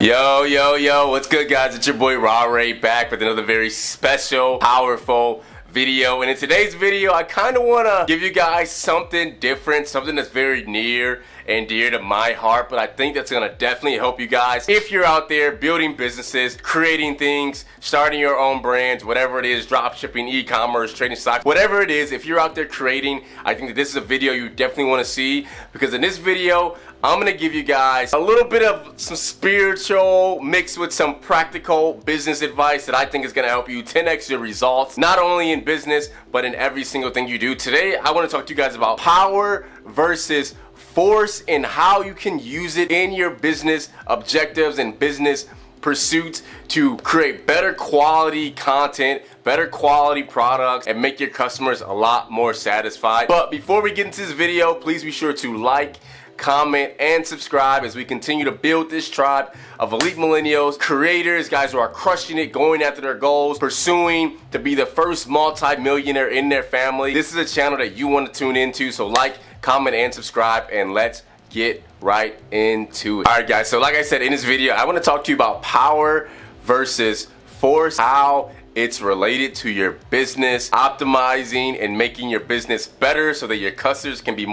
Yo, what's good, guys? It's your boy Ray back with another very special, powerful video. And in today's video, I kind of want to give you guys something different, something that's very near and dear to my heart, but I think that's going to definitely help you guys if you're out there building businesses, creating things, starting your own brands, whatever it is, drop shipping, e-commerce, trading stocks, whatever it is. If you're out there creating, I think that this is a video you definitely want to see, because in this video I'm gonna give you guys a little bit of some spiritual mixed with some practical business advice that I think is gonna help you 10x your results, not only in business but in every single thing you do. Today I want to talk to you guys about power versus force and how you can use it in your business objectives and business pursuits to create better quality content, better quality products, and make your customers a lot more satisfied. But before we get into this video, please be sure to like, comment, and subscribe as we continue to build this tribe of elite millennials, creators, guys who are crushing it, going after their goals, pursuing to be the first multi-millionaire in their family. This is a channel that you want to tune into, so like, comment, and subscribe, and let's get right into it. All right, guys, so like I said in this video, I want to talk to you about power versus force, how it's related to your business, optimizing and making your business better so that your customers can be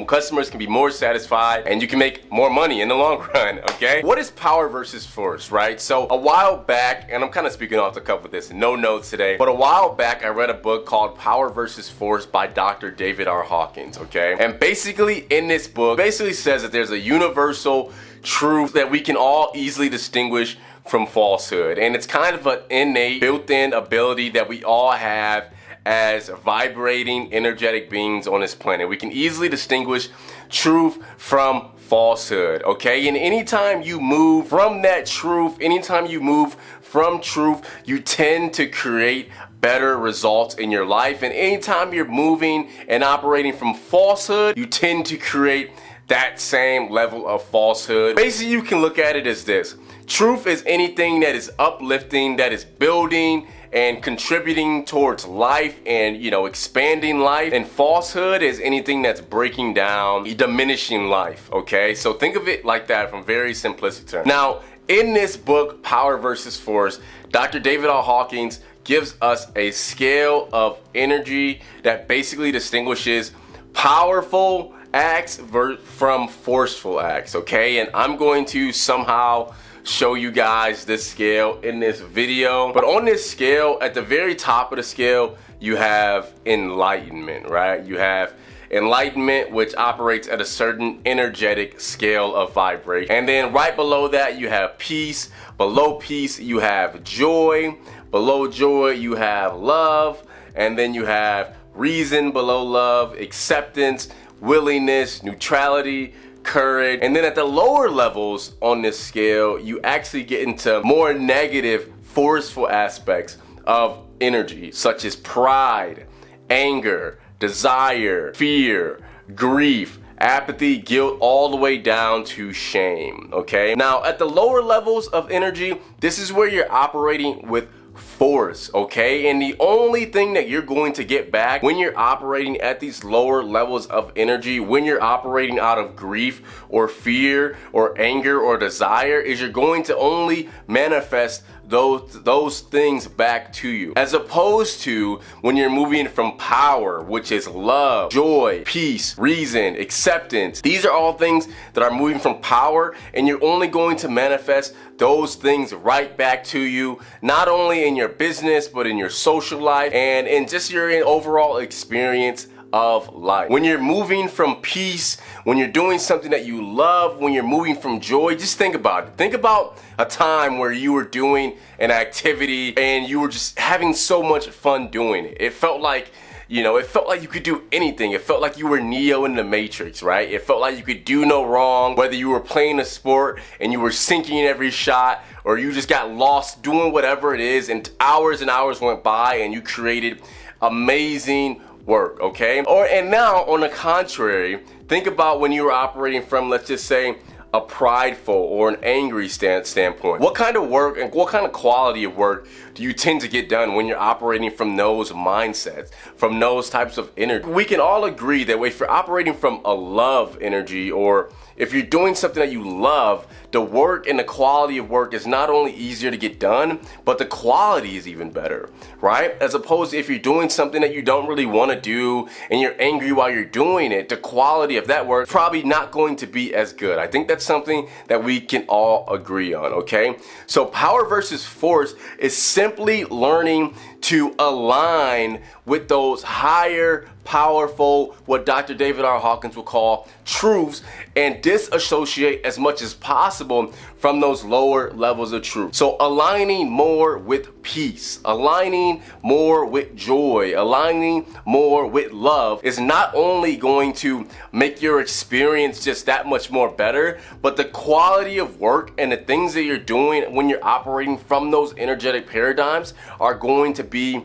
more satisfied and you can make more money in the long run. Okay, what is power versus force, right? So a while back, and I'm kind of speaking off the cuff with this, no notes today, but a while back I read a book called Power versus Force by Dr. David R. Hawkins. Okay, and basically in this book basically says that there's a universal truth that we can all easily distinguish from falsehood, and it's kind of an innate built-in ability that we all have as vibrating energetic beings on this planet. We can easily distinguish truth from falsehood, okay? And anytime you move from that truth, anytime you move from truth, you tend to create better results in your life. And anytime you're moving and operating from falsehood, you tend to create that same level of falsehood. Basically, you can look at it as this: truth is anything that is uplifting, that is building and contributing towards life and, expanding life. And falsehood is anything that's breaking down, diminishing life, okay? So think of it like that from very simplistic terms. Now, in this book, Power versus Force, Dr. David R. Hawkins gives us a scale of energy that basically distinguishes powerful acts from forceful acts, okay? And I'm going to somehow show you guys this scale in this video. But on this scale, at the very top of the scale, you have enlightenment, right? You have enlightenment, which operates at a certain energetic scale of vibration. And then right below that, you have peace. Below peace, you have joy. Below joy, you have love. And then you have reason below love, acceptance, willingness, neutrality, courage. And then at the lower levels on this scale, you actually get into more negative, forceful aspects of energy, such as pride, anger, desire, fear, grief, apathy, guilt, all the way down to shame, okay? Now, at the lower levels of energy, this is where you're operating with force, okay? And the only thing that you're going to get back when you're operating at these lower levels of energy, when you're operating out of grief or fear or anger or desire, is you're going to only manifest those things back to you, as opposed to when you're moving from power, which is love, joy, peace, reason, acceptance. These are all things that are moving from power, and you're only going to manifest those things right back to you, not only in your business but in your social life and in just your overall experience of life. When you're moving from peace, when you're doing something that you love, when you're moving from joy, just think about it. Think about a time where you were doing an activity and you were just having so much fun doing it. It felt like, it felt like you could do anything. It felt like you were Neo in the Matrix, right? It felt like you could do no wrong, whether you were playing a sport and you were sinking every shot, or you just got lost doing whatever it is, and hours went by and you created amazing work, okay? And now, on the contrary, think about when you were operating from, let's just say, a prideful or an angry standpoint? What kind of work and what kind of quality of work do you tend to get done when you're operating from those mindsets, from those types of energy? We can all agree that if you're operating from a love energy, or if you're doing something that you love, the work and the quality of work is not only easier to get done, but the quality is even better, right? As opposed to if you're doing something that you don't really want to do and you're angry while you're doing it, the quality of that work is probably not going to be as good. I think that's something that we can all agree on, okay? So power versus force is simply learning to align with those higher, powerful, what Dr. David R. Hawkins would call truths, and disassociate as much as possible from those lower levels of truth. So aligning more with peace, aligning more with joy, aligning more with love is not only going to make your experience just that much more better, but the quality of work and the things that you're doing when you're operating from those energetic paradigms are going to be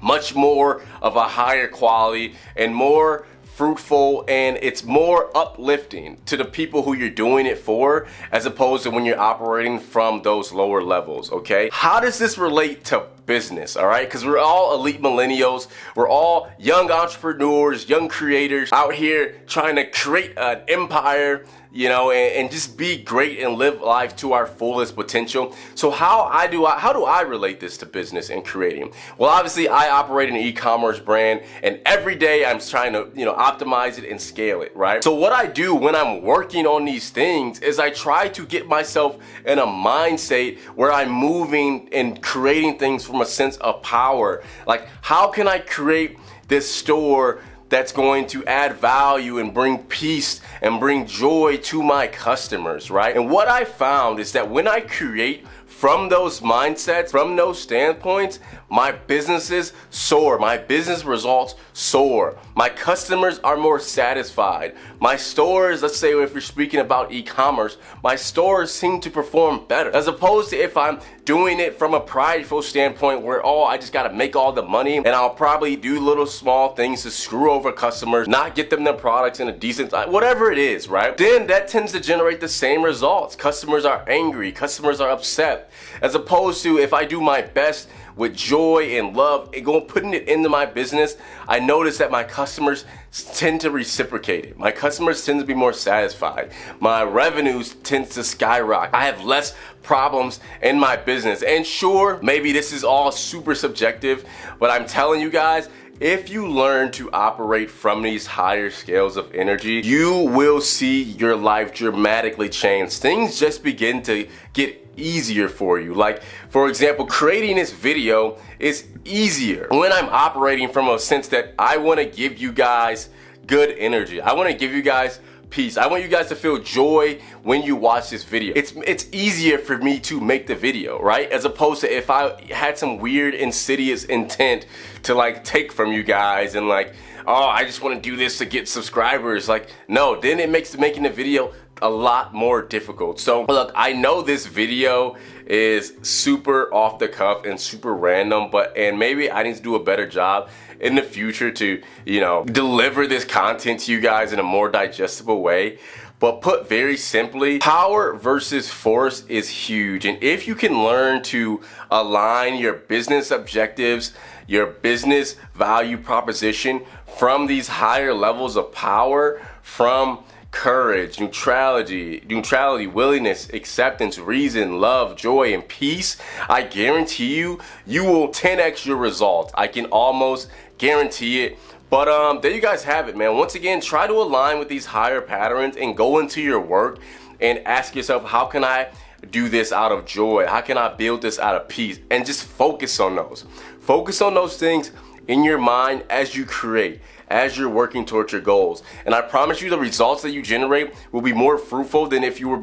much more of a higher quality and more fruitful, and it's more uplifting to the people who you're doing it for, as opposed to when you're operating from those lower levels, okay? How does this relate to business, all right? Because we're all elite millennials. We're all young entrepreneurs, young creators out here trying to create an empire, you know, and just be great and live life to our fullest potential. So how do I relate this to business and creating? Well, obviously I operate an e-commerce brand, and every day I'm trying to, you know, optimize it and scale it, right? So what I do when I'm working on these things is I try to get myself in a mindset where I'm moving and creating things from a sense of power. Like, how can I create this store that's going to add value and bring peace and bring joy to my customers, right? And what I found is that when I create from those mindsets, from those standpoints, my businesses soar, my business results soar, my customers are more satisfied. My stores, let's say if you're speaking about e-commerce, my stores seem to perform better, as opposed to if I'm doing it from a prideful standpoint where, oh, I just gotta make all the money, and I'll probably do little small things to screw over customers, not get them their products in a decent time, whatever it is, right? Then that tends to generate the same results. Customers are angry, customers are upset, as opposed to if I do my best with joy and love and putting it into my business, I notice that my customers tend to reciprocate it. My customers tend to be more satisfied. My revenues tend to skyrocket. I have less problems in my business. And sure, maybe this is all super subjective, but I'm telling you guys, if you learn to operate from these higher scales of energy, you will see your life dramatically change. Things just begin to get easier for you. Like, for example, creating this video is easier when I'm operating from a sense that I want to give you guys good energy. I want to give you guys peace. I want you guys to feel joy when you watch this video. It's easier for me to make the video, right? As opposed to if I had some weird insidious intent to like take from you guys and like, oh, I just want to do this to get subscribers. Like, no, then it makes making the video a lot more difficult. So look, I know this video is super off the cuff and super random, and maybe I need to do a better job in the future to, you know, deliver this content to you guys in a more digestible way. But put very simply, power versus force is huge. And if you can learn to align your business objectives, your business value proposition from these higher levels of power, from courage, neutrality, willingness, acceptance, reason, love, joy, and peace, I guarantee you, you will 10x your results. I can almost guarantee it. But there you guys have it, man. Once again, try to align with these higher patterns and go into your work and ask yourself, how can I do this out of joy? How can I build this out of peace? And just focus on those. Focus on those things in your mind as you create, as you're working towards your goals. And I promise you the results that you generate will be more fruitful than if you were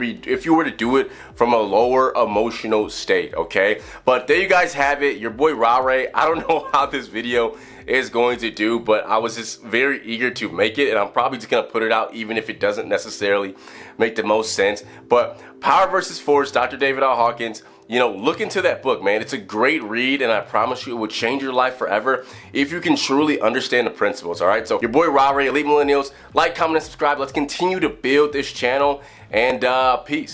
to do it from a lower emotional state, okay? But there you guys have it, your boy Ray. I don't know how this video is going to do, but I was just very eager to make it, and I'm probably just gonna put it out even if it doesn't necessarily make the most sense. But Power versus Force, Dr. David R. Hawkins, you know, look into that book, man. It's a great read, and I promise you it will change your life forever if you can truly understand the principles, all right? So your boy Ray, Elite Millennials, like, comment, and subscribe. Let's continue to build this channel, and peace.